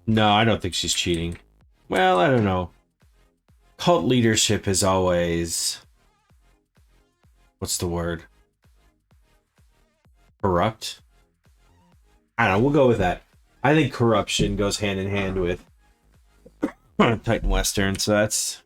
No, I don't think she's cheating. Well, I don't know. Cult leadership is always, what's the word? Corrupt? I don't know, we'll go with that. I think corruption goes hand in hand with Titan Western, so that's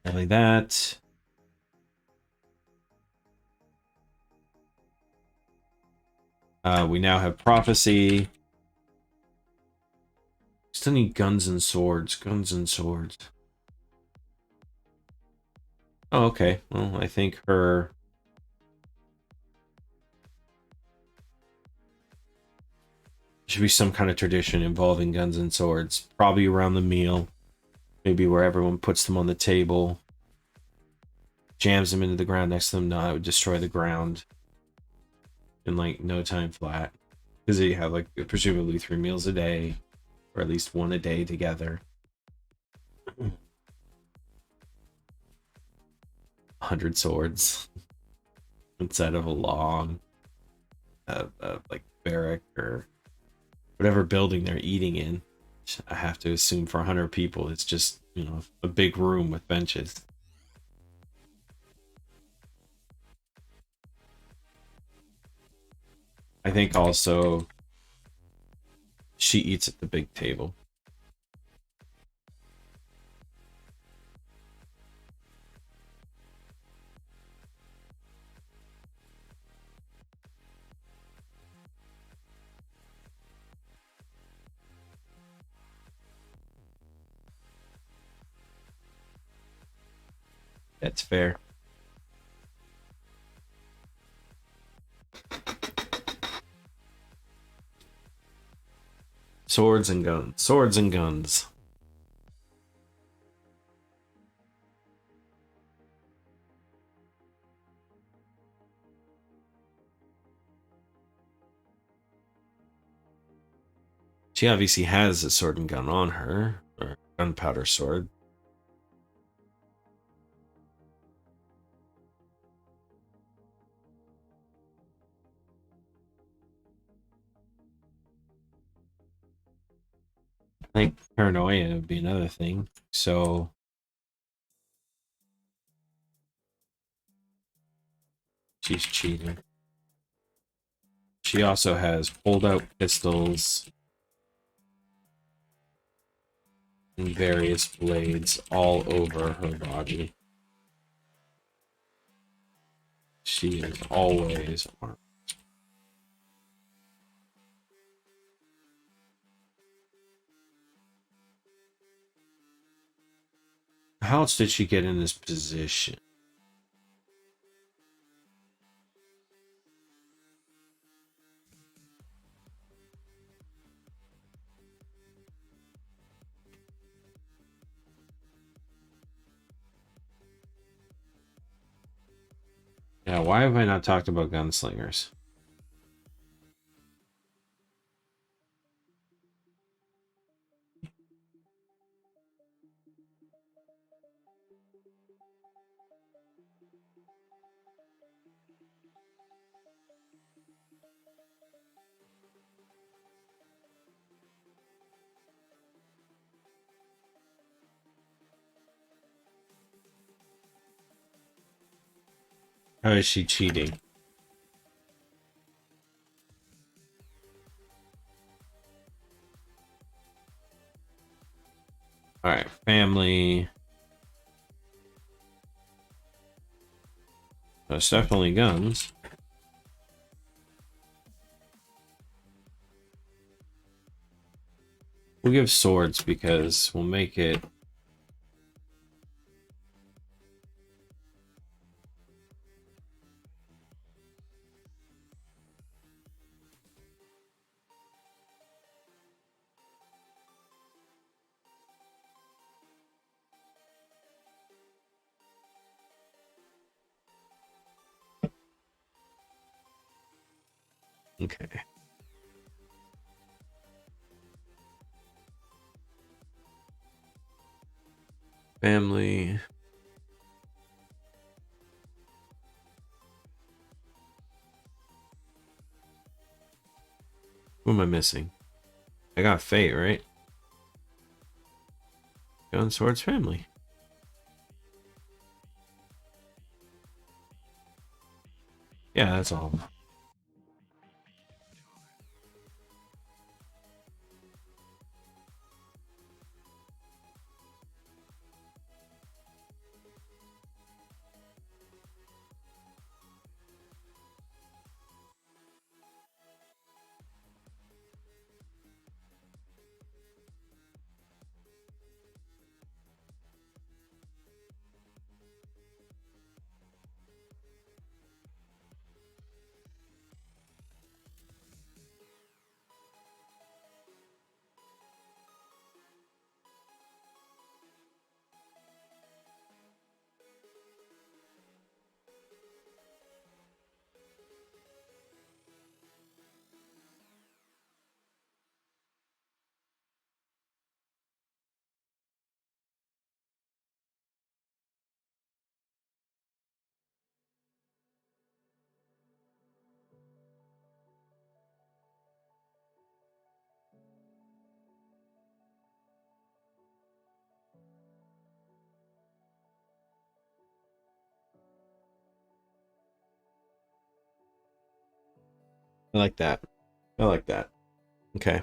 really that. We now have prophecy. Still need guns and swords. Guns and swords. Oh, okay. Well, I think her... should be some kind of tradition involving guns and swords. Probably around the meal. Maybe where everyone puts them on the table. Jams them into the ground next to them. No, that would destroy the ground in like no time flat. Because you have like presumably 3 meals a day. Or at least 1 a day together. 100 swords. Instead of a long like barrack or whatever building they're eating in. I have to assume for 100 people, it's just, you know, a big room with benches. I think also she eats at the big table. That's fair. Swords and guns. Swords and guns. She obviously has a sword and gun on her, or gunpowder sword. I think paranoia would be another thing. So she's cheating. She also has pulled out pistols and various blades all over her body. She is always armed. How else did she get in this position? Yeah, why have I not talked about gunslingers? How is she cheating? Alright, family. It's definitely guns. We'll give swords because we'll make it... Okay. Family. Who am I missing? I got Fate, right? Gun Swords family. Yeah, that's all. I like that. I like that. Okay.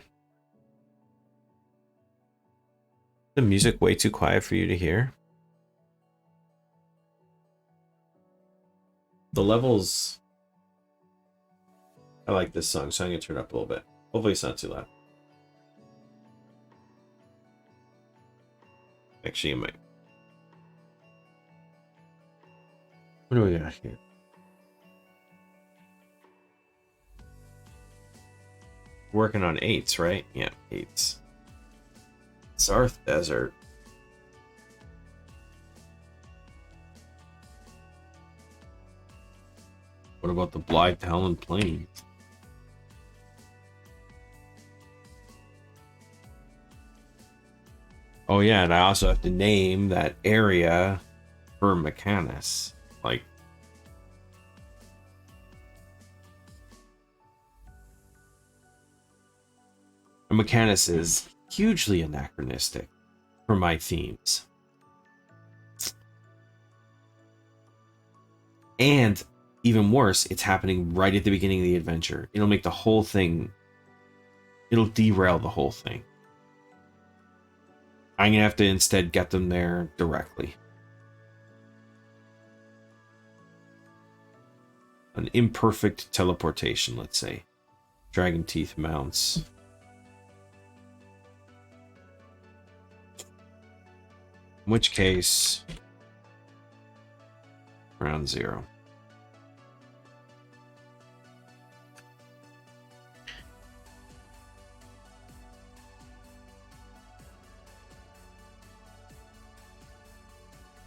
The music way too quiet for you to hear? The levels... I like this song, so I'm going to turn it up a little bit. Hopefully it's not too loud. Actually, it might. What do we got here? Working on 8s, right? Yeah, 8s. Sarth Desert. What about the Blythe Talon Plains? Oh yeah, and I also have to name that area for Mechanus. Like, Mechanus is hugely anachronistic for my themes. And even worse, it's happening right at the beginning of the adventure. It'll make the whole thing... It'll derail the whole thing. I'm gonna have to instead get them there directly. An imperfect teleportation, let's say. Dragon Teeth mounts. In which case... Round 0.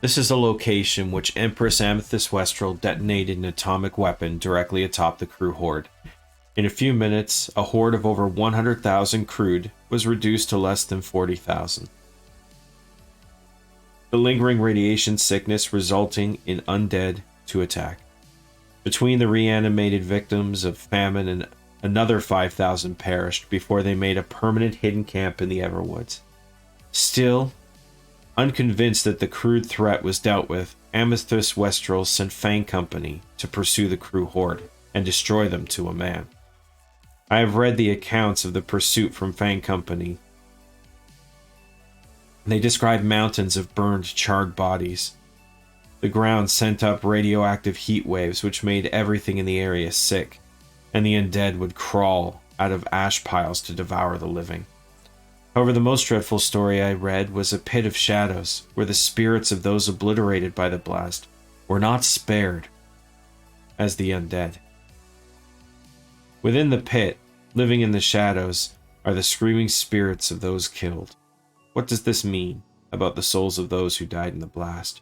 This is a location which Empress Amethyst Westral detonated an atomic weapon directly atop the crew horde. In a few minutes, a horde of over 100,000 crewed was reduced to less than 40,000. The lingering radiation sickness resulting in undead to attack. Between the reanimated victims of famine and another 5,000 perished before they made a permanent hidden camp in the Everwoods. Still, unconvinced that the crude threat was dealt with, Amethyst Westral sent Fang Company to pursue the crew horde and destroy them to a man. I have read the accounts of the pursuit from Fang Company. They describe mountains of burned, charred bodies. The ground sent up radioactive heat waves which made everything in the area sick, and the undead would crawl out of ash piles to devour the living. However, the most dreadful story I read was a pit of shadows, where the spirits of those obliterated by the blast were not spared as the undead. Within the pit, living in the shadows, are the screaming spirits of those killed. What does this mean about the souls of those who died in the blast?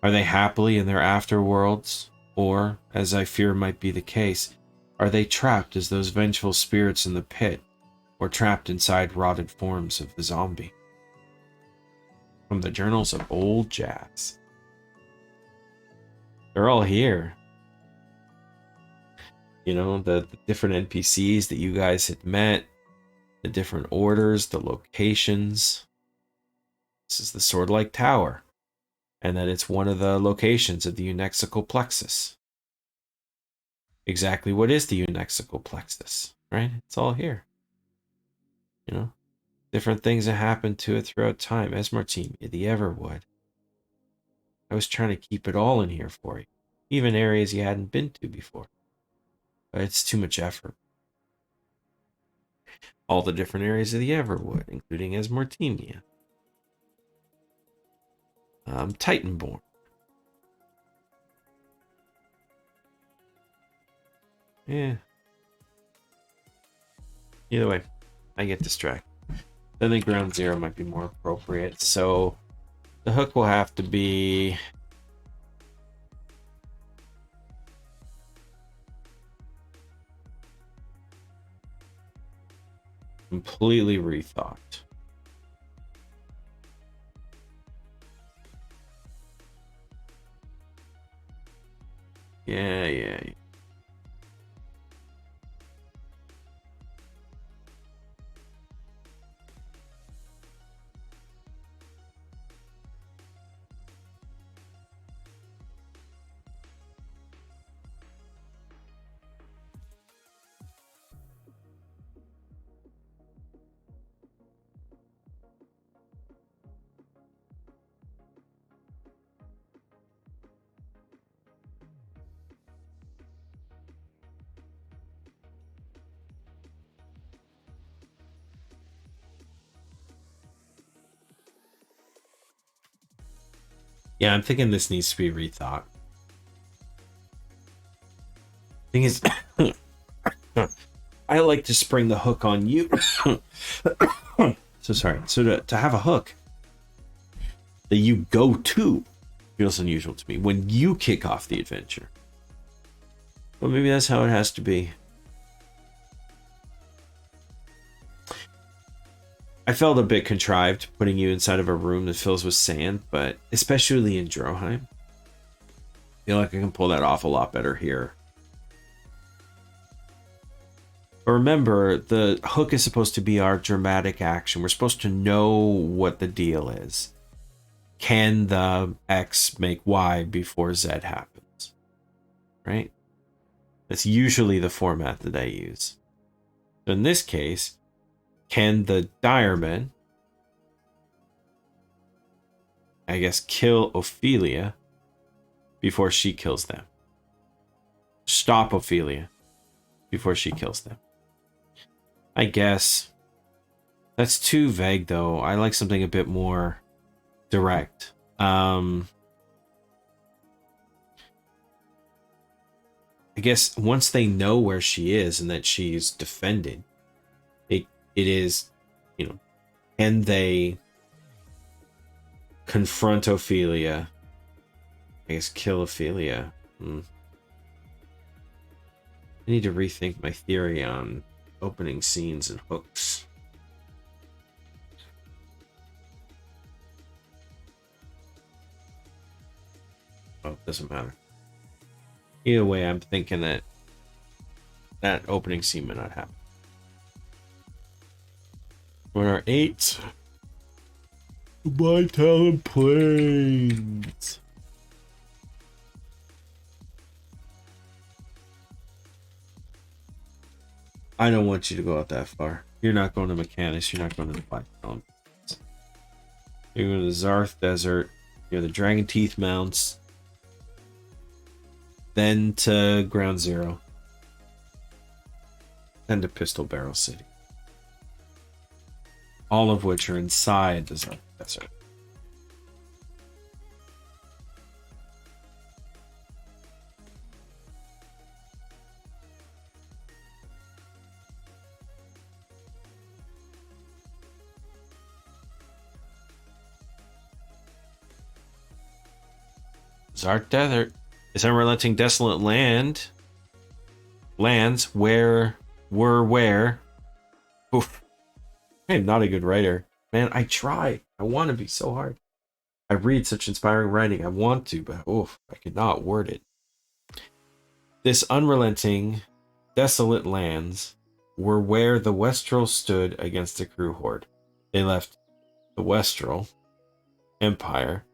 Are they happily in their afterworlds? Or, as I fear might be the case, Are they trapped as those vengeful spirits in the pit, or trapped inside rotted forms of the zombie? From the journals of old Jazz. They're all here. You know, the different NPCs that you guys had met, the different orders, the locations. This is the Sword-like Tower, and that it's one of the locations of the Unexical Plexus. Exactly what is the Unexical Plexus, right? It's all here. You know, different things that happen to it throughout time. Esmartine, the Everwood. I was trying to keep it all in here for you, even areas you hadn't been to before. But it's too much effort. All the different areas of the Everwood, including Esmartinia. Titanborn. Yeah. Either way, I get distracted. Then the ground zero might be more appropriate. So the hook will have to be completely rethought. Yeah. Yeah, I'm thinking this needs to be rethought. Thing is, I like to spring the hook on you. So sorry. So to have a hook that you go to feels unusual to me when you kick off the adventure. Well, maybe that's how it has to be. I felt a bit contrived putting you inside of a room that fills with sand, but especially in Droheim, I feel like I can pull that off a lot better here. But remember, the hook is supposed to be our dramatic action. We're supposed to know what the deal is. Can the X make Y before Z happens? Right? That's usually the format that I use. So in this case, can the Diremen, I guess, kill Ophelia before she kills them? Stop Ophelia before she kills them. I guess. That's too vague, though. I like something a bit more direct. I guess once they know where she is and that she's defended, it is, you know, can they confront Ophelia? I guess kill Ophelia. I need to rethink my theory on opening scenes and hooks. Oh, it doesn't matter. Either way, I'm thinking that that opening scene may not happen. We're our 8. My talent planes. I don't want you to go out that far. You're not going to Mechanus. You're not going to the Black Talent. You're going to the Zarth Desert. You're the Dragon Teeth Mounts. Then to Ground Zero. Then to Pistol Barrel City. All of which are inside the Zarth Desert. Zarth Desert is unrelenting desolate land. lands where. Oof. I'm not a good writer. Man, I try. I want to be so hard. I read such inspiring writing. I want to, but oof, I could not word it. This unrelenting, desolate lands were where the Westrel stood against the crew horde. They left the Westrel Empire,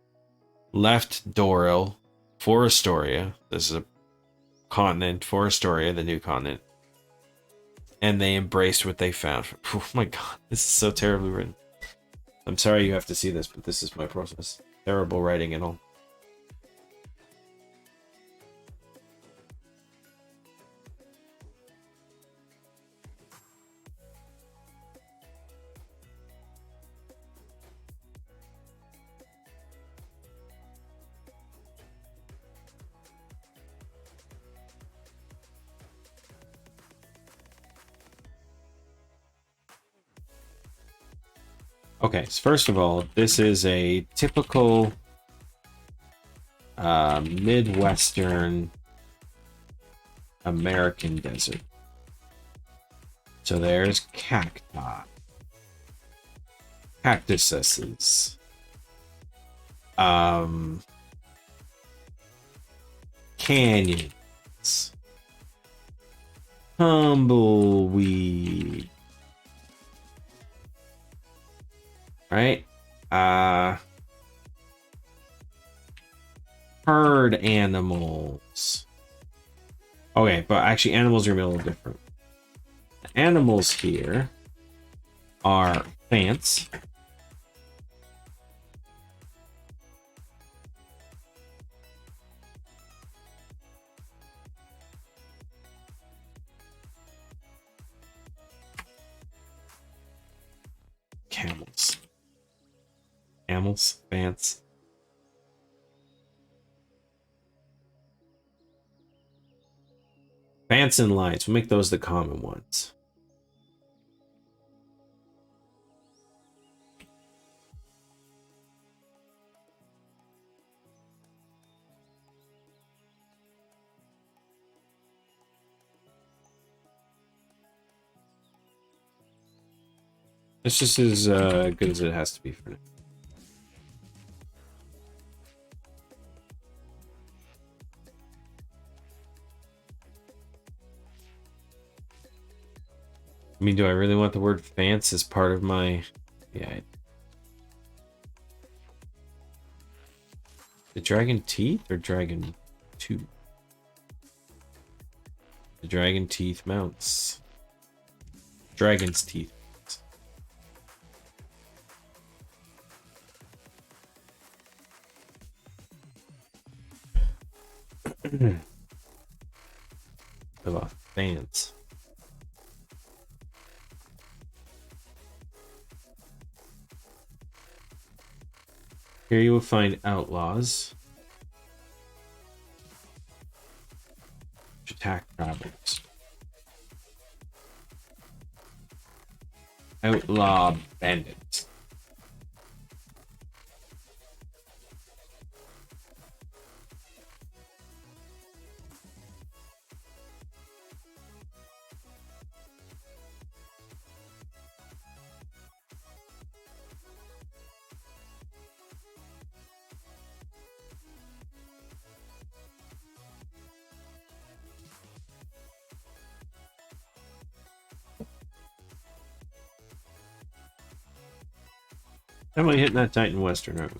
left Doril, Forestoria. This is a continent, Forestoria, the new continent. And they embraced what they found. Oh my god, this is so terribly written. I'm sorry you have to see this, but this is my process. Terrible writing and all. Okay, so first of all, this is a typical Midwestern American desert. So there's cacti, cactuses, canyons, tumbleweed, right? Herd animals. Okay, but actually animals are gonna be a little different. The animals here are plants, camels, plants, plants and lights. We'll make those the common ones. It's just as good as it has to be for now. I mean, do I really want the word "fance" as part of my... Yeah. The dragon teeth or dragon tooth? The dragon teeth mounts. Dragon's teeth. About fans. Here you will find outlaws which attack travelers. Outlaw bandits. Definitely hitting that Titan Western, aren't we?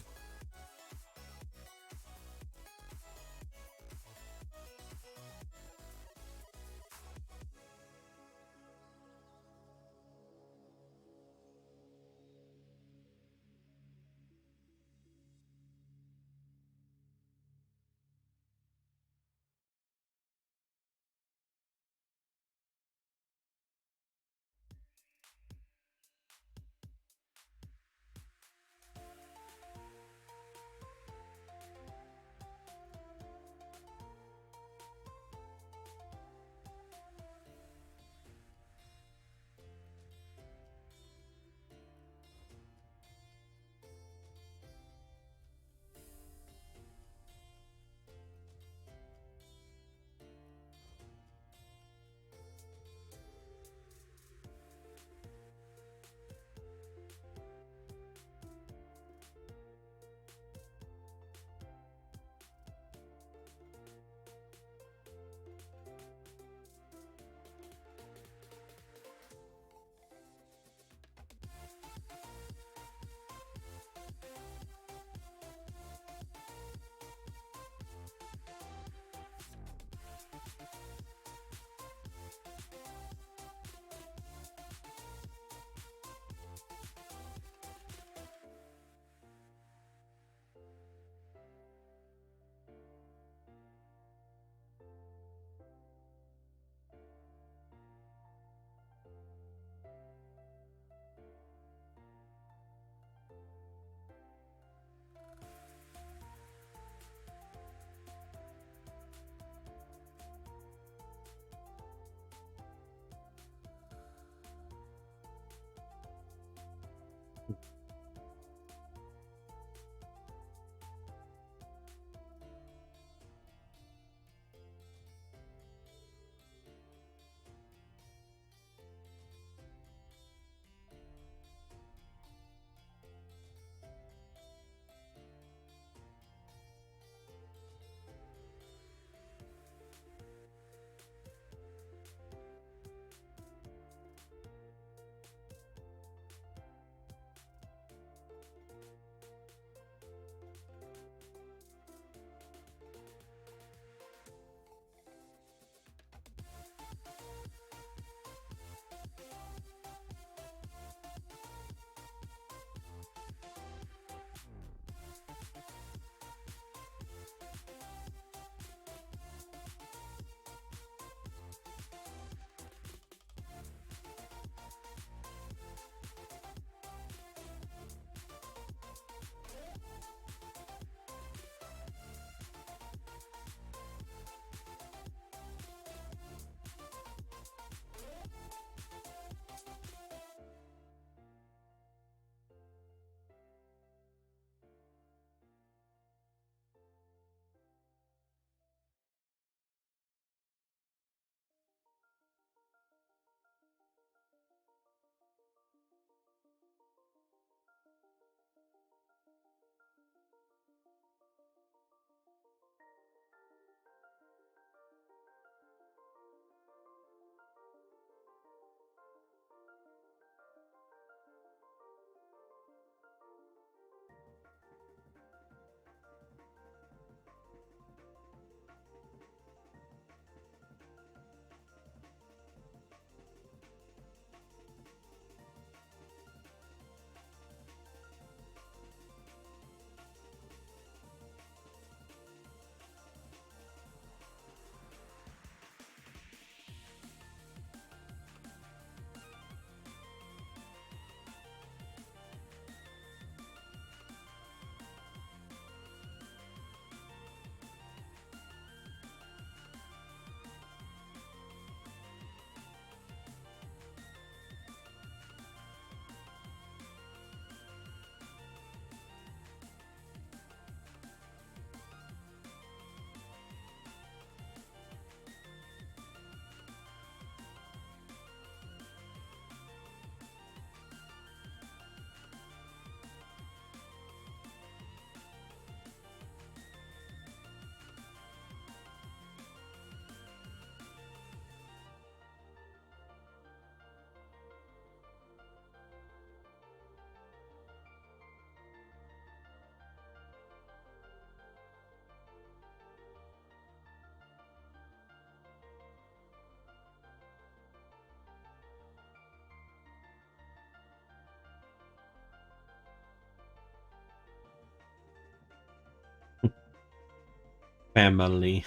Family.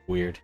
Weird.